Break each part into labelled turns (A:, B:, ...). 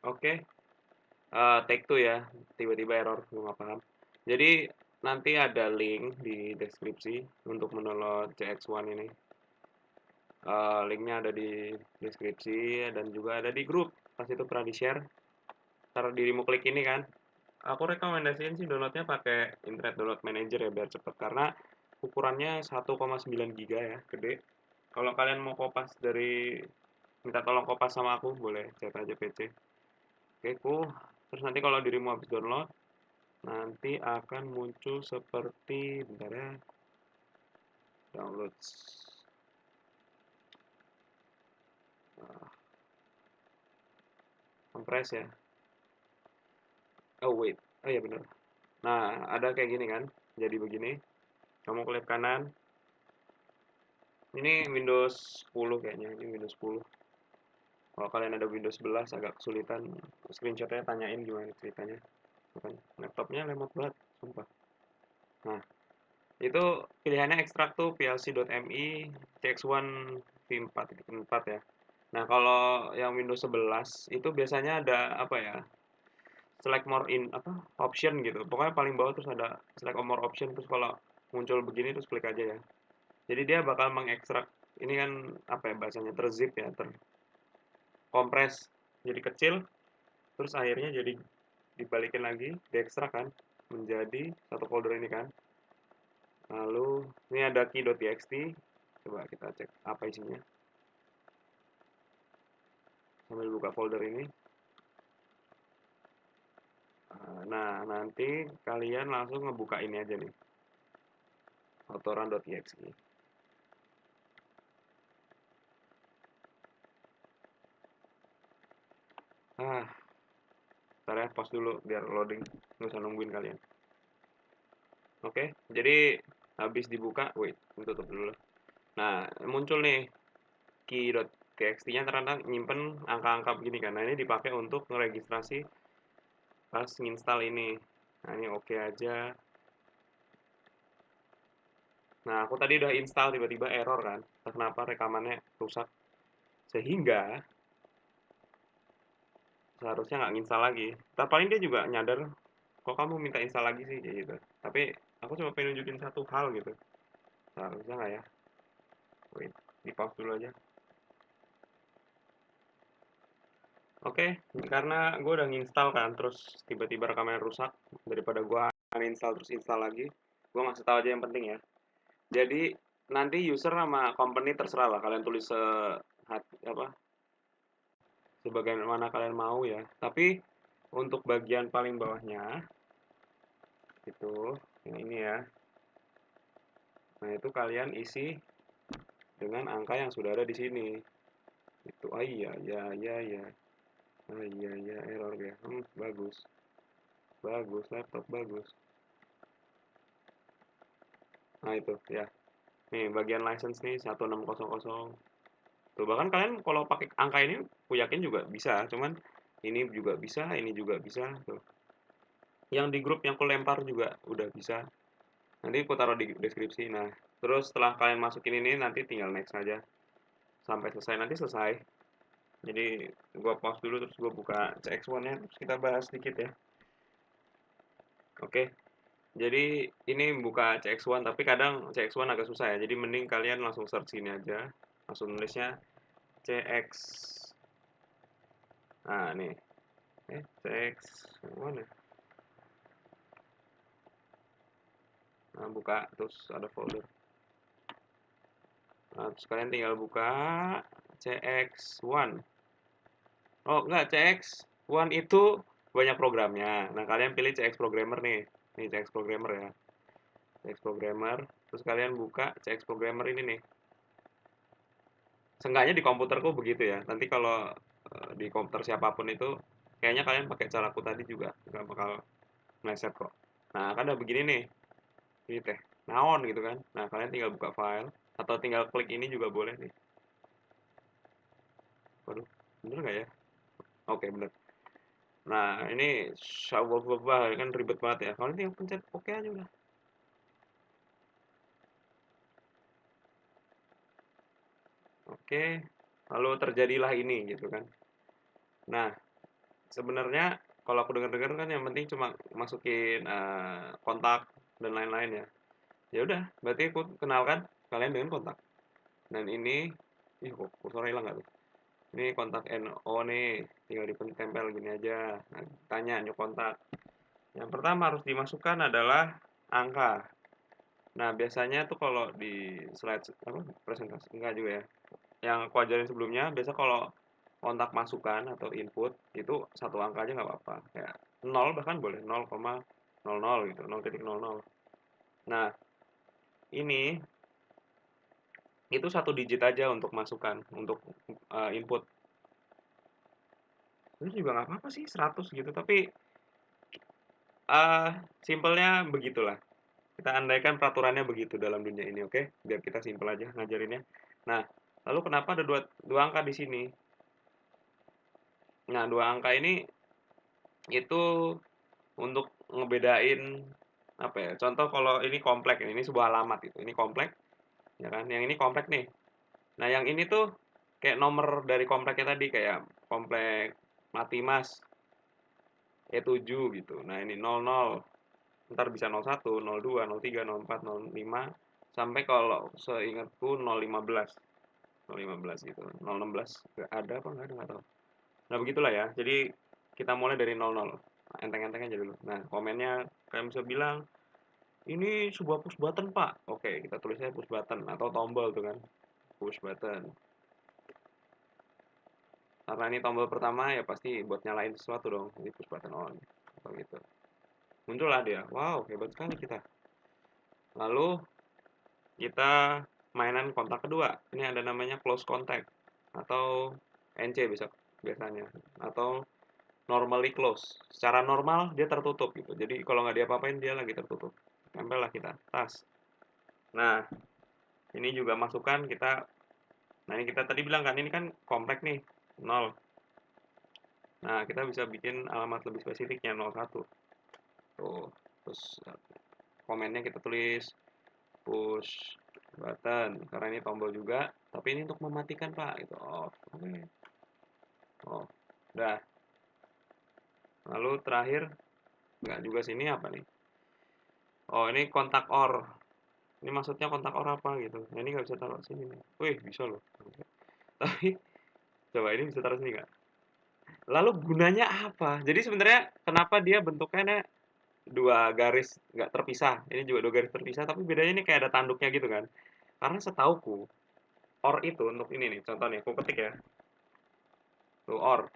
A: Oke, take two ya, tiba-tiba error, gue nggak paham. Jadi nanti ada link di deskripsi untuk mendownload CX1 ini. Linknya ada di deskripsi dan juga ada di grup. Pas itu pernah di-share. Ntar dirimu klik ini kan. Aku rekomendasiin sih downloadnya pakai Internet Download Manager ya biar cepet karena ukurannya 1,9 giga ya, gede. Kalau kalian mau kopas dari minta tolong kopas sama aku boleh chat aja PC. Oke, terus nanti kalau dirimu habis download nanti akan muncul seperti bentar ya, downloads. Kompres ya. Oh wait, oh iya bener. Nah, ada kayak gini kan. Jadi begini, kamu klik kanan. Ini Windows 10 kayaknya, ini Windows 10. Kalau kalian ada Windows 11 agak kesulitan, screenshotnya tanyain gimana ceritanya. Bukan, laptopnya lemot banget, sumpah. Nah, itu pilihannya ekstrak tuh plc.mi cx1 v4 4 ya. Nah, kalau yang Windows 11 itu biasanya ada apa ya? Select more in apa? Option gitu. Pokoknya paling bawah terus ada select more option terus kalau muncul begini terus klik aja ya. Jadi dia bakal mengekstrak ini kan apa ya bahasanya terzip ya, terkompres jadi kecil terus akhirnya jadi dibalikin lagi, diekstrak kan menjadi satu folder ini kan. Lalu ini ada key.txt. Coba kita cek apa isinya. Sambil buka folder ini. Nah, nanti kalian langsung ngebuka ini aja nih. Autorun.txt. Ah, ntar ya, pause dulu biar loading. Nggak usah nungguin kalian. Oke, jadi habis dibuka, wait, tutup dulu. Nah, muncul nih key.txt-nya ternyata nyimpen angka-angka begini kan. Nah, ini dipakai untuk ngeregistrasi pas nginstal ini. Nah, ini oke aja. Nah, aku tadi udah install tiba-tiba error kan. Kenapa rekamannya rusak? Sehingga seharusnya nggak nginstal lagi. Tapi paling dia juga nyadar, kok kamu minta install lagi sih kayak gitu. Tapi aku cuma pengen nunjukin satu hal gitu. Seharusnya nggak ya? Wait, di pause dulu aja. Oke, karena gue udah nginstal kan, terus tiba-tiba rekamannya rusak, daripada gue uninstall terus install lagi, gue ngasih tahu aja yang penting ya. Jadi nanti user sama company terserah lah, kalian tulis apa sebagaimana kalian mau ya. Tapi untuk bagian paling bawahnya itu yang ini ya. Nah itu kalian isi dengan angka yang sudah ada di sini. Itu ah iya ya ya ya. Ah iya ya error ya. Bagus. Bagus laptop bagus. Nah itu ya. Nih bagian license nih 1600. Tuh bahkan kalian kalau pakai angka ini aku yakin juga bisa, cuman ini juga bisa, ini juga bisa tuh. Yang di grup yang aku lempar juga udah bisa. Nanti aku taruh di deskripsi. Nah, terus setelah kalian masukin ini nanti tinggal next aja sampai selesai. Nanti selesai. Jadi gua pause dulu terus gua buka CX1-nya terus kita bahas sedikit ya. Oke. Jadi ini buka CX1 tapi kadang CX1 agak susah ya. Jadi mending kalian langsung search ini aja. Langsung nulisnya CX. Nah, nih. CX mana? Nah, buka terus ada folder. Nah, terus kalian tinggal buka CX1. Oh, enggak, CX1 itu banyak programnya. Nah, kalian pilih CX Programmer nih. Nih CX Programmer ya. CX Programmer. Terus kalian buka CX Programmer ini nih. Seenggaknya di komputerku begitu ya. Nanti kalau di komputer siapapun itu kayaknya kalian pakai caraku tadi juga nggak bakal meleset kok. Nah, kan udah begini nih. Ini teh naon gitu kan. Nah, kalian tinggal buka file atau tinggal klik ini juga boleh nih. Waduh, bener nggak ya? Oke, bener. Nah, ini syawababah kan ribet banget ya. Kalau tinggal pencet oke aja udah. Oke, lalu terjadilah ini gitu kan. Nah, sebenarnya kalau aku dengar-dengar kan yang penting cuma masukin kontak dan lain-lain ya. Ya udah, berarti aku kenalkan kalian dengan kontak. Dan ini, ih kok kursornya hilang nggak tuh? Ini kontak NO nih, tinggal ditempel gini aja. Nah, tanya new kontak. Yang pertama harus dimasukkan adalah angka. Nah, biasanya tuh kalau di slide apa presentasi enggak juga ya. Yang aku ajarin sebelumnya, biasa kalau kontak masukan atau input itu satu angka aja nggak apa-apa. Kayak 0 bahkan boleh 0,00 gitu, 0,00. Nah, ini itu satu digit aja untuk masukan, untuk input. Itu juga nggak apa-apa sih 100 gitu, tapi simpelnya begitulah. Kita andaikan peraturannya begitu dalam dunia ini, oke? Biar kita simpel aja ngajarinnya. Nah, lalu kenapa ada dua angka di sini? Nah, dua angka ini itu untuk ngebedain apa ya? Contoh kalau ini komplek, ini sebuah alamat itu. Ini komplek, ya kan? Yang ini komplek nih. Nah, yang ini tuh kayak nomor dari kompleknya tadi kayak komplek Matimas E7 gitu. Nah, ini 00. Ntar bisa 01, 02, 03, 04, 05 sampai kalau seingatku 015. 015 gitu. 016 nggak ada apa nggak ada nggak tahu. Nah, begitulah ya. Jadi kita mulai dari 00. Enteng-enteng aja dulu. Nah, komennya kalian bisa bilang, ini sebuah push button, Pak. Oke, kita tulisnya push button atau tombol tuh kan. Push button. Karena ini tombol pertama ya pasti buat nyalain sesuatu dong. Ini push button on. Atau gitu. Muncullah dia. Wow, hebat sekali kita. Lalu kita mainan kontak kedua. Ini ada namanya close contact atau NC biasanya atau normally close. Secara normal dia tertutup gitu. Jadi kalau nggak diapa-apain dia lagi tertutup. Tempel lah kita tas. Nah, ini juga masukan kita. Nah, ini kita tadi bilang kan ini kan komplek nih 0. Nah, kita bisa bikin alamat lebih spesifiknya 01. Tuh. Terus komennya kita tulis push button karena ini tombol juga, tapi ini untuk mematikan Pak itu off. Oke. Oh, udah. Lalu terakhir nggak juga sini apa nih? Oh, ini kontak or. Ini maksudnya kontak or apa gitu. Nah, ini nggak bisa taruh sini nih. Wih, bisa loh. Tapi coba ini bisa taruh sini nggak? Lalu gunanya apa? Jadi sebenarnya kenapa dia bentuknya dua garis nggak terpisah? Ini juga dua garis terpisah, tapi bedanya ini kayak ada tanduknya gitu kan? Karena setauku or itu untuk ini nih, contoh nih, aku ketik ya. Tuh or.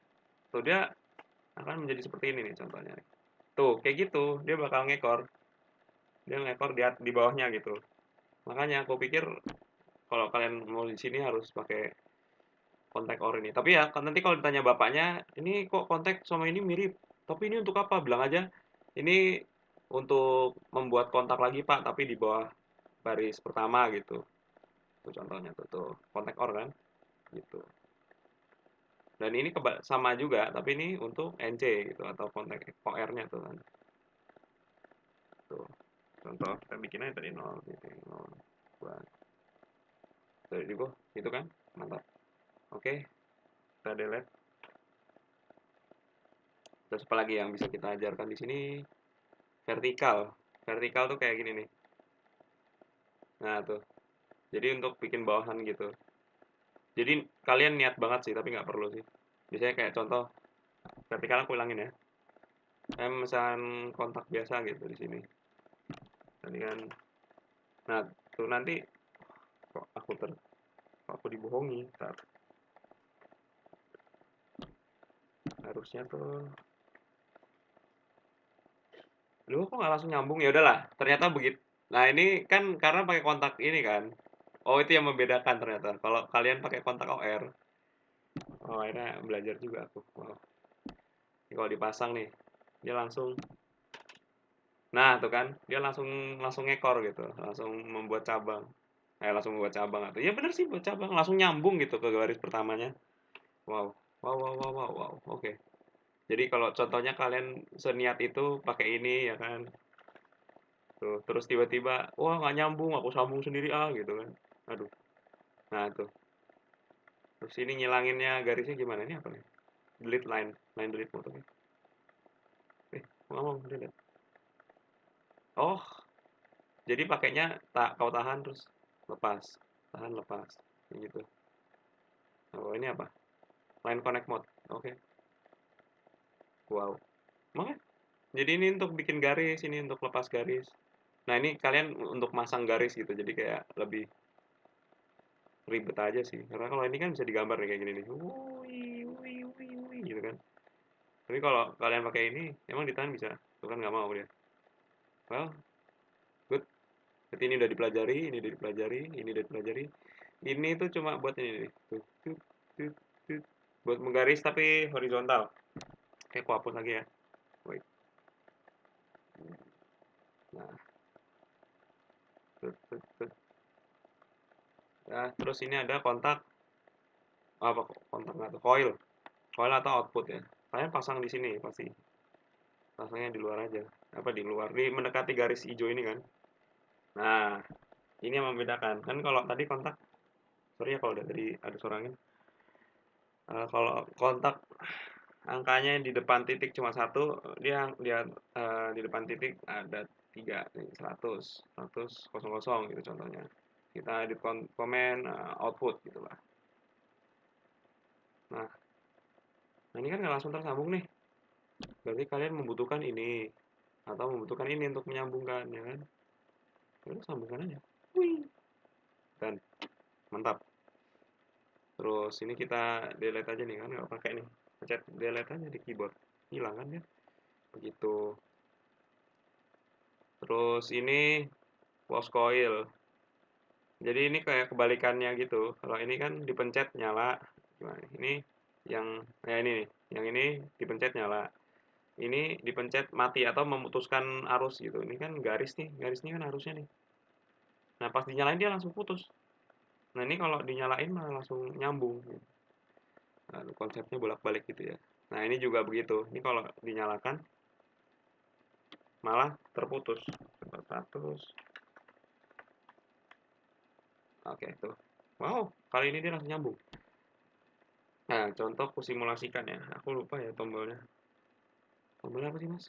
A: Tuh dia akan menjadi seperti ini nih contohnya. Tuh, kayak gitu, dia bakal ngekor. Dia ngekor di bawahnya gitu. Makanya aku pikir kalau kalian mau di sini harus pakai kontak or ini. Tapi ya nanti kalau ditanya bapaknya, ini kok kontak sama ini mirip. Tapi ini untuk apa? Bilang aja, ini untuk membuat kontak lagi Pak, tapi di bawah baris pertama gitu. Tuh contohnya tuh kontak or kan, gitu. Dan ini sama juga, tapi ini untuk NC gitu atau kontak OR-nya tuh kan. Tuh. Contoh kita bikin aja dari 0 gitu, 0 2. Dari juga itu kan. Mantap. Oke, kita delete. Terus apa lagi yang bisa kita ajarkan di sini? Vertikal. Vertikal tuh kayak gini nih. Nah, tuh. Jadi untuk bikin bawahan gitu. Jadi kalian niat banget sih, tapi nggak perlu sih. Biasanya kayak contoh vertikal aku ulangin ya. Misalkan kontak biasa gitu di sini. Tadi kan. Nah, tuh nanti kok aku dibohongi. Ntar. Harusnya tuh lu kok nggak langsung nyambung ya udahlah. Ternyata begitu. Nah, ini kan karena pakai kontak ini kan. Oh, itu yang membedakan ternyata. Kalau kalian pakai kontak OR, oh akhirnya belajar juga aku. Wow. Ini kalau dipasang nih, dia langsung. Nah, tuh kan, dia langsung langsung ngekor gitu, langsung membuat cabang. Langsung membuat cabang atau ya bener sih buat cabang, langsung nyambung gitu ke garis pertamanya. Wow. Wow, wow, wow, wow, wow. Oke. Jadi kalau contohnya kalian seniat itu pakai ini ya kan. Tuh, terus tiba-tiba, wah nggak nyambung, aku sambung sendiri gitu kan. Aduh. Nah, tuh. Terus ini ngilanginnya garisnya gimana? Ini apa nih? delete line delete mode. Oke. Nggak mau delete. Oh, jadi pakainya kau tahan terus lepas, tahan lepas, kayak gitu. Oh, ini apa? Line connect mode. Oke. Wow. Makanya. Jadi ini untuk bikin garis, ini untuk lepas garis. Nah, ini kalian untuk masang garis gitu. Jadi kayak lebih ribet aja sih. Karena kalau ini kan bisa digambar nih kayak gini nih. Wui, wui, wui, wui, gitu kan. Tapi kalau kalian pakai ini, emang ditahan bisa. Tuh kan nggak mau dia. Well, good. Berarti ini udah dipelajari, ini udah dipelajari, ini udah dipelajari. Ini tuh cuma buat ini nih. Tuh, tuh, tuh, tuh. Buat menggaris tapi horizontal. Oke, aku hapus lagi ya. Wait. Nah, tuh, tuh, tuh. Ya, terus ini ada kontak apa kontak nggak tuh coil atau output ya. Kalian pasang di sini pasti. Pasangnya di luar aja. Apa di luar? Di mendekati garis hijau ini kan. Nah, ini yang membedakan. Kan kalau tadi kontak, sorry ya kalau udah tadi ada suara angin. Kalau kontak angkanya di depan titik cuma satu, dia di depan titik ada tiga nih, 100, 100, 00 gitu contohnya. Kita di komen output gitu lah. Nah, ini kan nggak langsung tersambung nih. Berarti kalian membutuhkan ini atau membutuhkan ini untuk menyambungkan ya kan. Lalu sambungkan aja. Wih. Dan mantap. Terus ini kita delete aja nih kan nggak pakai nih. Pencet delete aja di keyboard. Hilang kan ya. Begitu. Terus ini close coil. Jadi ini kayak kebalikannya gitu. Kalau ini kan dipencet nyala. Gimana? Ini yang ini nih. Yang ini dipencet nyala. Ini dipencet mati atau memutuskan arus gitu. Ini kan garis nih. Garis ini kan arusnya nih. Nah, pas dinyalain dia langsung putus. Nah, ini kalau dinyalain malah langsung nyambung. Nah, konsepnya bolak-balik gitu ya. Nah, ini juga begitu. Ini kalau dinyalakan malah terputus. 100. Oke, tuh. Wow, kali ini dia langsung nyambung. Nah, contoh aku simulasikan ya. Aku lupa ya tombolnya. Tombolnya apa sih, Mas?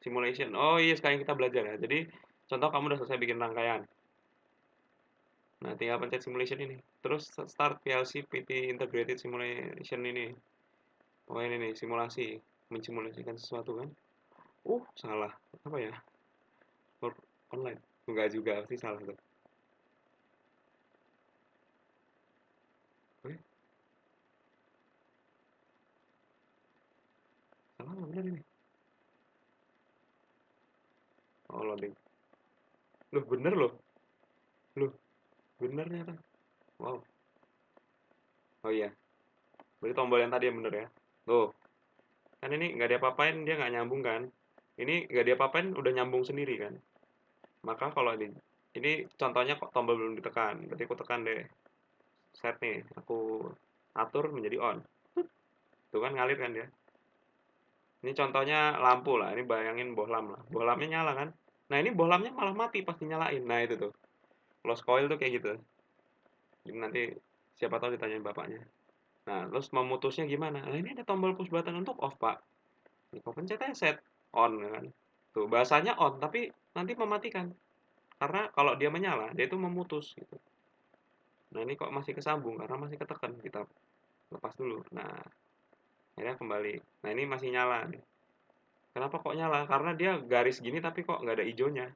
A: Simulation. Oh iya, sekarang kita belajar ya. Jadi, contoh kamu udah selesai bikin rangkaian. Nah, tinggal pencet simulation ini. Terus start PLC PT Integrated Simulation ini. Oh, ini nih, simulasi. Mensimulasikan sesuatu kan. Salah. Apa ya? Online. Enggak juga, pasti salah tuh. Oke, salah nggak bener ini? Oh, loading. Loh, bener loh. Loh, bener ternyata. Wow. Oh iya, berarti tombol yang tadi yang bener ya. Tuh, kan ini nggak diapa-apain, dia nggak nyambung kan. Ini nggak diapa-apain, udah nyambung sendiri kan. Maka kalau ini contohnya kok tombol belum ditekan. Berarti aku tekan deh. Set nih, aku atur menjadi on. Tuh kan ngalir kan dia. Ini contohnya lampu lah, ini bayangin bohlam lah. Bohlamnya nyala kan. Nah ini bohlamnya malah mati pas dinyalain. Nah itu tuh. Close coil tuh kayak gitu. Jadi nanti siapa tahu ditanyain bapaknya. Nah, terus memutusnya gimana? Nah, ini ada tombol push button untuk off, Pak. Ini kau pencet aja set on ya kan. Tuh, bahasanya on, tapi nanti mematikan. Karena kalau dia menyala, dia itu memutus gitu. Nah, ini kok masih kesambung karena masih ketekan. Kita lepas dulu. Nah, akhirnya kembali. Nah, ini masih nyala nih. Kenapa kok nyala? Karena dia garis gini tapi kok nggak ada hijaunya.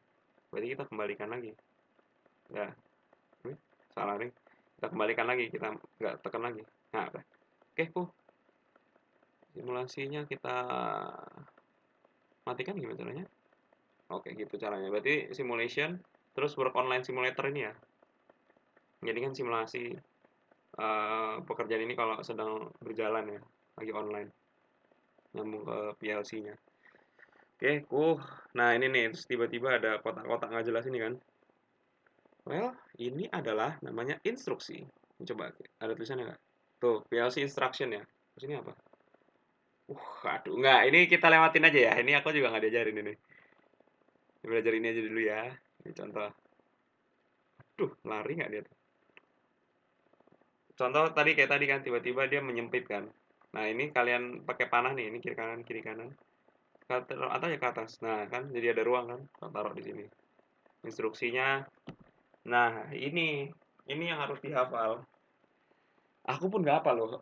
A: Berarti kita kembalikan lagi. Ya, salah nih. Kita kembalikan lagi, kita nggak tekan lagi. Nah, udah. Oke, simulasinya kita matikan gimana caranya? Oke, gitu caranya. Berarti simulation, terus work online simulator ini ya. Jadi kan simulasi pekerjaan ini kalau sedang berjalan ya, lagi online, nyambung ke PLC-nya. Oke, nah ini nih, terus tiba-tiba ada kotak-kotak nggak jelas ini kan. Well, ini adalah namanya instruksi. Coba, ada tulisannya nggak? Tuh, PLC instruction ya. Terus ini apa? Aduh, nggak. Ini kita lewatin aja ya. Ini aku juga nggak diajarin ini. Belajar ini aja dulu ya. Ini contoh. Duh, lari nggak dia tuh? Contoh tadi kayak tadi kan tiba-tiba dia menyempit kan. Nah, ini kalian pakai panah nih, ini kiri kanan. Atau ya ke atas. Nah, kan jadi ada ruang kan, taruh di sini. Instruksinya. Nah, ini yang harus dihafal. Aku pun nggak hafal loh.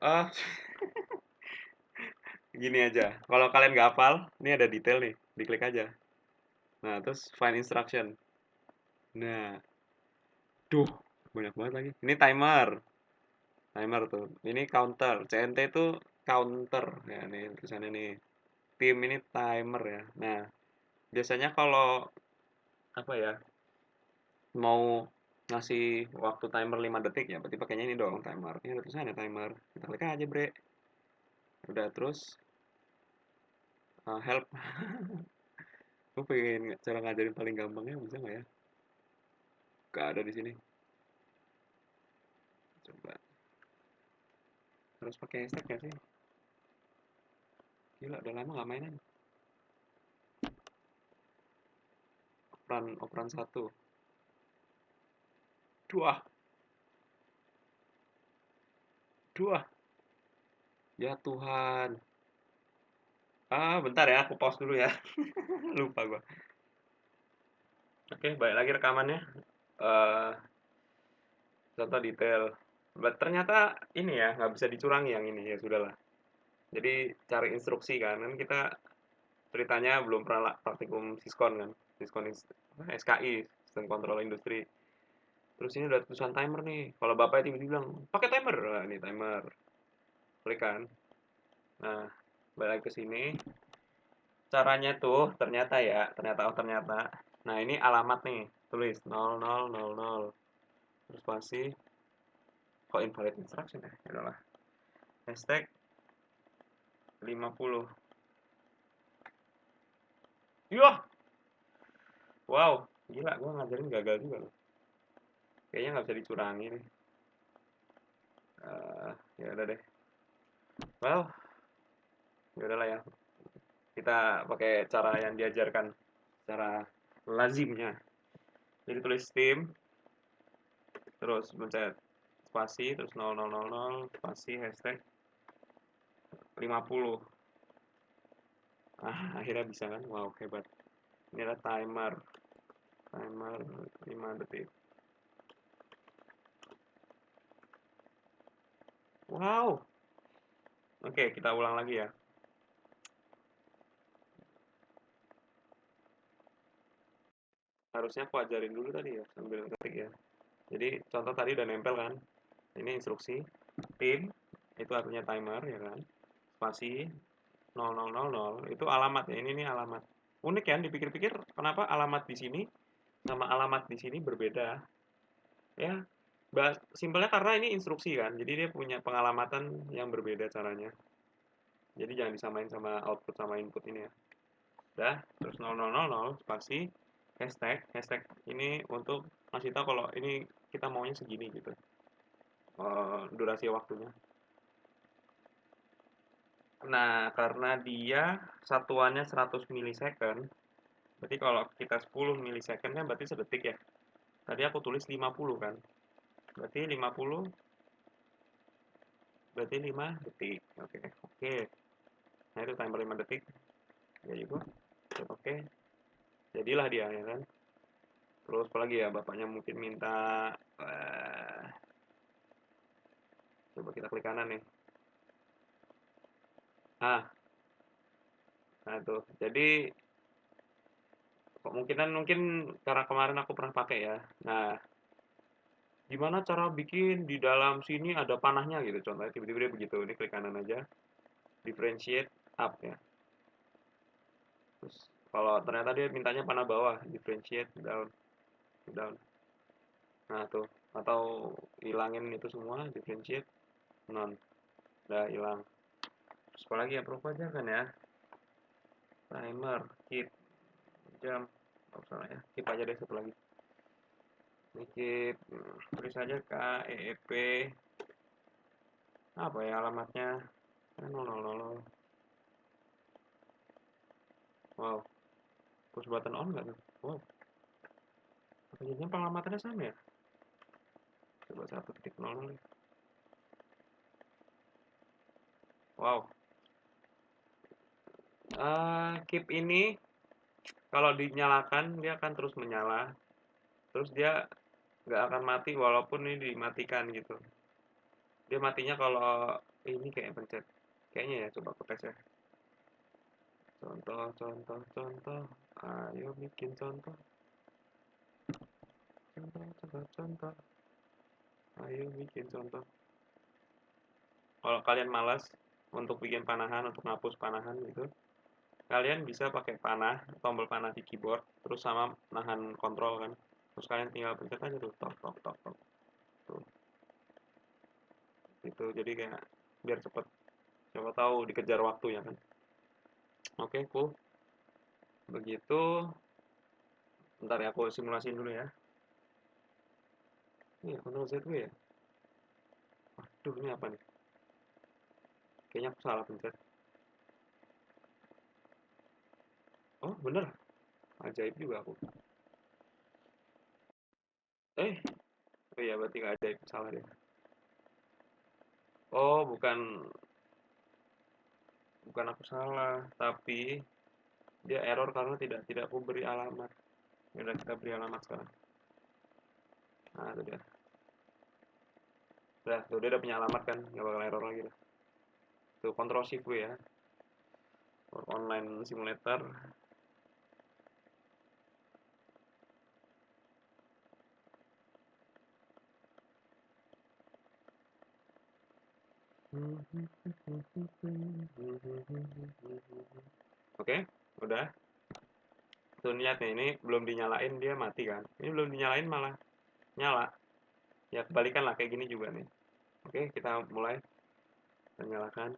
A: Gini aja. Kalau kalian nggak hafal, ini ada detail nih, diklik aja. Nah, terus find instruction. Nah, duh, banyak banget lagi. Ini timer. Timer tuh. Ini counter. CNT itu counter. Ya, nih tulisannya nih. Tim ini timer ya. Nah, biasanya kalau apa ya, mau ngasih waktu timer 5 detik ya, berarti pakainya ini dong, timer. Ini ada tulisannya timer. Kita klik aja, Bre. Udah terus help. Gue pengen cara ngajarin paling gampangnya bisa nggak ya? Gak ada di sini. Coba. Harus pakai hashtag nggak sih? Gila, udah lama nggak mainan. Operan satu. Dua. Dua. Ya Tuhan. Bentar ya, aku pause dulu ya. Lupa gua. Oke, balik lagi rekamannya. Eh, contoh detail. Ternyata ini ya, nggak bisa dicurangi yang ini, ya sudahlah. Jadi cari instruksi kan kita ceritanya belum pernah praktikum Siskon kan, SKI, Sistem Kontrol Industri. Terus ini udah tulisan timer nih. Kalau bapaknya tiba-tiba bilang, pakai timer. Nah, ini timer. Klik kan. Nah, balik ke sini. Caranya tuh ternyata. Nah, ini alamat nih. Tulis 0000. Terus pasti kok invalid instruction ya? Ya udahlah. Hashtag 50. Yah, wow, gila gua ngajarin gagal juga loh. Kayaknya nggak bisa dicurangi nih. Ya udah deh. Well, ya udahlah ya. Kita pakai cara yang diajarkan secara lazimnya. Jadi tulis tim, terus mencet spasi, terus 0000, spasi, hashtag 50. Akhirnya bisa kan? Wow, hebat. Ini ada timer. Timer 5 detik. Wow. Oke, kita ulang lagi ya. Harusnya aku ajarin dulu tadi ya, sambil ketik ya. Jadi contoh tadi udah nempel kan? Ini instruksi. Tim, itu artinya timer ya kan? Spasi 0000 itu alamat ya. Ini nih alamat. Unik kan dipikir-pikir kenapa alamat di sini sama alamat di sini berbeda. Ya, simpelnya karena ini instruksi kan. Jadi dia punya pengalamatan yang berbeda caranya. Jadi jangan disamain sama output sama input ini ya. Udah, terus 0000 spasi hashtag ini untuk ngasih tahu kalau ini kita maunya segini gitu. Durasi waktunya. Nah, karena dia satuannya 100 milisecond, berarti kalau kita 10 milisecond kan berarti sedetik ya. Tadi aku tulis 50 kan. Berarti 50, berarti 5 detik. Oke, oke. Nah, itu timer 5 detik. Ya juga. Oke. Jadilah dia ya kan. Terus apa lagi ya? Bapaknya mungkin minta coba kita klik kanan nih. Nah tuh. Jadi kemungkinan mungkin karena kemarin aku pernah pakai ya. Nah, gimana cara bikin di dalam sini ada panahnya gitu contohnya tiba-tiba dia begitu. Ini klik kanan aja. Differentiate up ya. Terus kalau ternyata dia mintanya panah bawah, differentiate down, down. Nah tuh. Atau hilangin itu semua, differentiate none. Udah hilang. Terus apa lagi ya perlu aja kan ya? Timer, keep, jam. Oh, salah ya. Keep aja deh satu lagi. Keep, tulis aja KEEP. Apa ya alamatnya? 000. Wow. Push button on nggak tuh? Wow. Apa jadinya pengalamannya sama ya? Coba 1.00. Wow. Keep ini kalau dinyalakan dia akan terus menyala. Terus dia nggak akan mati walaupun ini dimatikan gitu. Dia matinya kalau ini kayak pencet. Kayaknya ya, coba aku tes ya. Contoh, contoh, contoh. Ayo bikin contoh. Contoh, contoh, contoh. Ayo bikin contoh. Kalau kalian malas untuk bikin panahan, untuk ngapus panahan gitu, kalian bisa pakai panah, tombol panah di keyboard, terus sama nahan kontrol kan. Terus kalian tinggal pencet aja tuh, tok, tok, tok, tok. Tuh, gitu. Jadi kayak biar cepet. Siapa tahu dikejar waktunya kan. Oke, cool. Begitu. Bentar ya, aku simulasiin dulu ya. Iya, Ctrl Z ya. Waduh, ini apa nih? Kayaknya aku salah pencet. Oh, bener. Ajaib juga aku. Eh, oh iya berarti nggak ajaib, salah deh. Oh, bukan bukan aku salah, tapi dia error karena tidak aku beri alamat. Ya udah kita beri alamat sekarang. Nah, itu dia. Tuh dia udah punya alamat kan, nggak bakal error lagi lah. Tuh, Ctrl Shift W ya. For online simulator. Oke, udah. Tuh lihat nih, ini belum dinyalain dia mati kan. Ini belum dinyalain malah nyala. Ya kebalikan lah kayak gini juga nih. Oke, kita mulai. Kita nyalakan.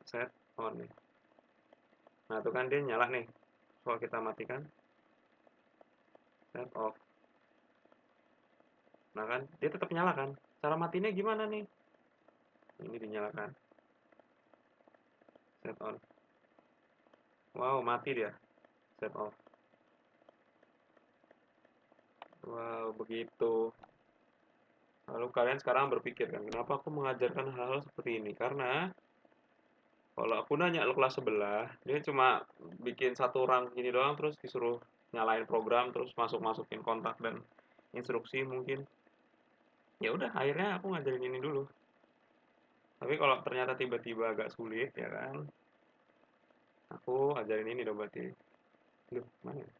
A: Set on nih. Nah, tuh kan dia nyala nih. Kalau kita matikan, set off. Nah kan, dia tetap nyala kan. Cara matinya gimana nih? Ini dinyalakan. Set on. Wow, mati dia. Set off. Wow, begitu. Lalu kalian sekarang berpikir kan, kenapa aku mengajarkan hal-hal seperti ini? Karena kalau aku nanya lo kelas sebelah, dia cuma bikin satu rang gini doang, terus disuruh nyalain program, terus masukin kontak dan instruksi mungkin. Ya udah, akhirnya aku ngajarin ini dulu. Tapi kalau ternyata tiba-tiba agak sulit, ya kan, aku ajarin ini dong berarti. Loh, mana ya?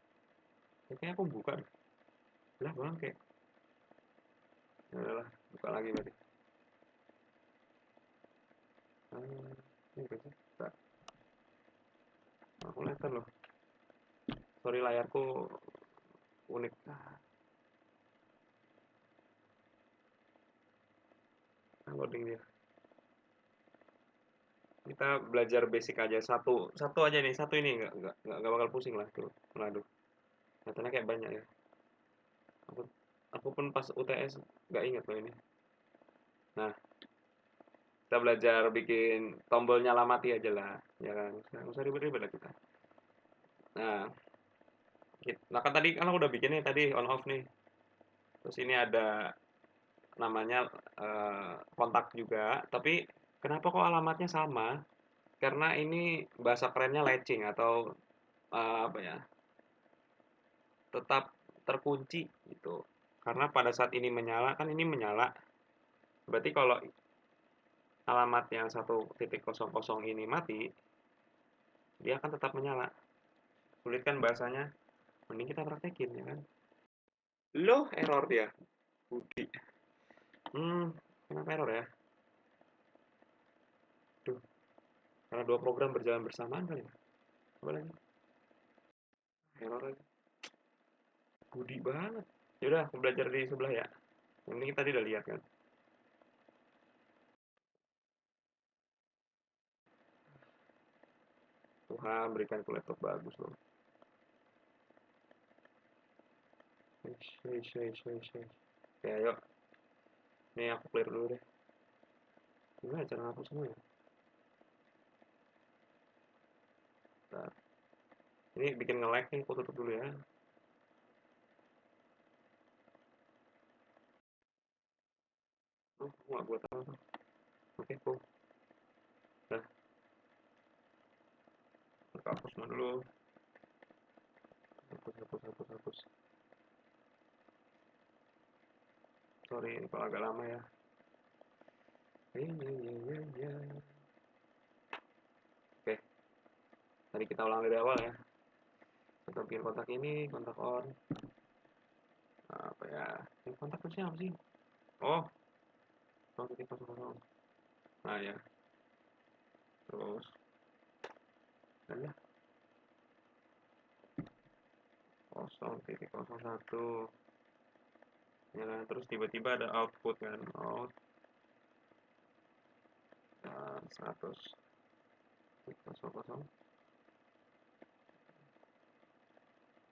A: Kayaknya aku buka deh. Lah, bang, kayak. Ya udahlah, buka lagi berarti. Ini berarti. Bentar, aku letter loh. Sorry, layarku unik. Loading dia. Kita belajar basic aja satu aja nih, satu ini nggak bakal pusing lah tuh. Waduh, katanya kayak banyak ya. Aku aku pun pas UTS nggak inget loh ini. Nah, kita belajar bikin tombol nyala mati aja lah, ya kan? Nggak usah ribet-ribet lah kita. Nah, nah kan tadi kan aku udah bikin nih tadi on off nih. Terus ini ada namanya kontak juga, tapi kenapa kok alamatnya sama? Karena ini bahasa kerennya latching atau apa ya? Tetap terkunci gitu. Karena pada saat ini menyala kan ini menyala. Berarti kalau alamat yang 1.00 ini mati, dia akan tetap menyala. Sulit kan bahasanya? Mending kita praktekin ya kan. Loh, error dia. Budi. Kenapa error ya? Duh, karena dua program berjalan bersamaan kali ya. Coba lagi. Error lagi. Budi banget. Yaudah, aku belajar di sebelah ya. Yang ini tadi udah lihat kan. Tuhan berikan laptop bagus loh. Oke, ayo. Nih aku clear dulu deh. Gimana cara ngapus semua ya? Bentar. Ini bikin nge-lag nih, aku tutup dulu ya. Oh, aku nggak buat apa. Oke, cool. Dah. hapus dulu. Hapus. Sorry, ini kalau agak lama ya. Oke, tadi kita ulang dari awal ya. Kita bikin kontak ini, kontak on. Apa ya? Ini kontak terusnya apa sih? Oh, 0.00. Nah ya, terus dan ya 0.01 ya kan? Terus tiba-tiba ada output kan, out dan 100.00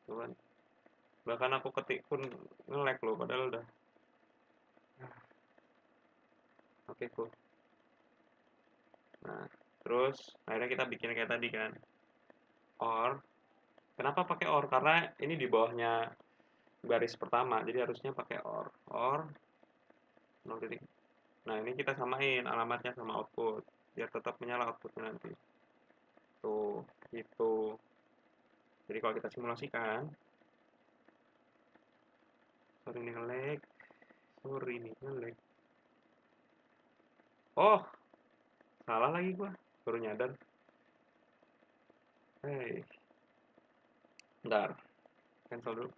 A: tuh kan. Bahkan aku ketik pun nge-lag loh, padahal udah. Oke, cool. Nah, terus akhirnya kita bikin kayak tadi kan, or. Kenapa pakai or? Karena ini di bawahnya garis pertama, jadi harusnya pakai or 0 titik. Nah, ini kita samain alamatnya sama output, biar tetap menyala outputnya nanti. Tuh, gitu. Jadi kalau kita simulasikan, sorry nih nge-lag. Oh, salah lagi gua, baru nyadar. Hei, bentar, cancel dulu.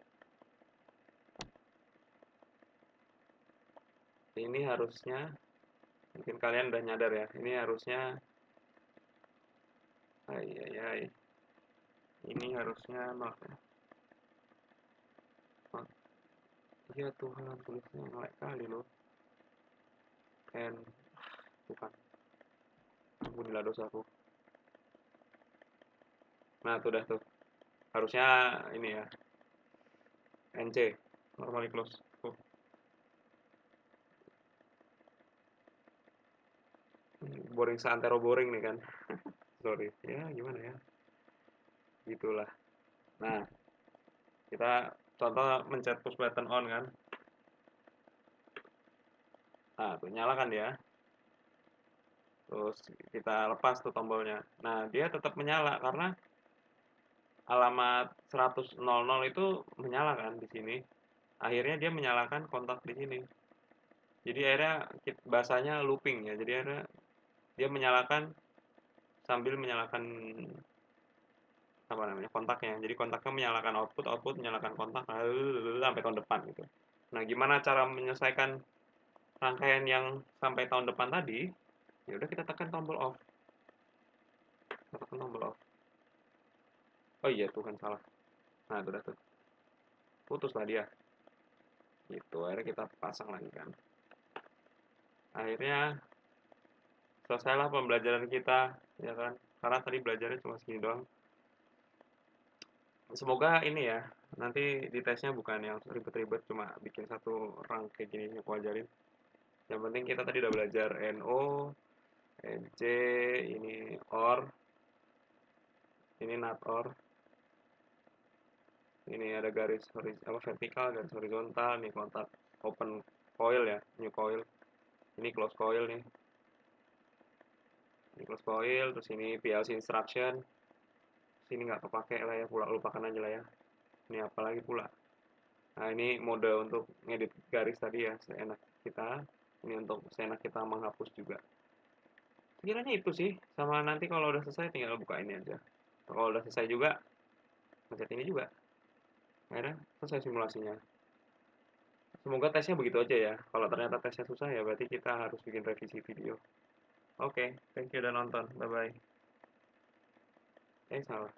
A: Ini harusnya, mungkin kalian udah nyadar ya, ini harusnya, ini harusnya, maaf ya. Ya Tuhan, tulisnya nge-lag kali loh. And, bukan, ampunilah dosaku. Nah, tuh dah tuh. Harusnya ini ya, NC, normally close. Boring seantero boring nih kan. Sorry. Ya, gimana ya? Gitulah. Nah, kita contoh mencet push button on kan. Nah, tuh nyalakan dia. Terus kita lepas tuh tombolnya. Nah, dia tetap menyala karena alamat 100.00 itu menyala kan di sini. Akhirnya dia menyalakan kontak di sini. Jadi akhirnya bahasanya looping ya. Jadi akhirnya dia menyalakan sambil menyalakan apa namanya kontaknya. Jadi kontaknya menyalakan output menyalakan kontak sampai tahun depan gitu. Nah, gimana cara menyelesaikan rangkaian yang sampai tahun depan tadi? Ya udah kita tekan tombol off. Kita tekan tombol off. Oh iya Tuhan salah. Nah, itu udah tuh. Putuslah dia. Gitu. Akhirnya kita pasang lagi kan. Akhirnya selesailah pembelajaran kita, ya kan? Karena tadi belajarnya cuma segini doang. Semoga ini ya, nanti di tesnya bukan yang ribet-ribet, cuma bikin satu rang kayak gini aku ajarin. Yang penting kita tadi udah belajar NO, NC, ini OR, ini not OR, ini ada garis apa vertikal, garis horizontal, nih kontak open coil ya, new coil, ini close coil nih, ini close coil, terus ini PLC instruction, sini nggak kepake lah ya, lupakan aja lah ya. Ini apa lagi pula? Nah, ini mode untuk ngedit garis tadi ya, seenak kita. Ini untuk seenak kita menghapus juga. Kiranya itu sih, sama nanti kalau udah selesai tinggal buka ini aja. Kalau udah selesai juga, pencet ini juga. Akhirnya selesai simulasinya. Semoga tesnya begitu aja ya. Kalau ternyata tesnya susah ya berarti kita harus bikin revisi video. Oke, thank you udah nonton. Bye-bye. Salah.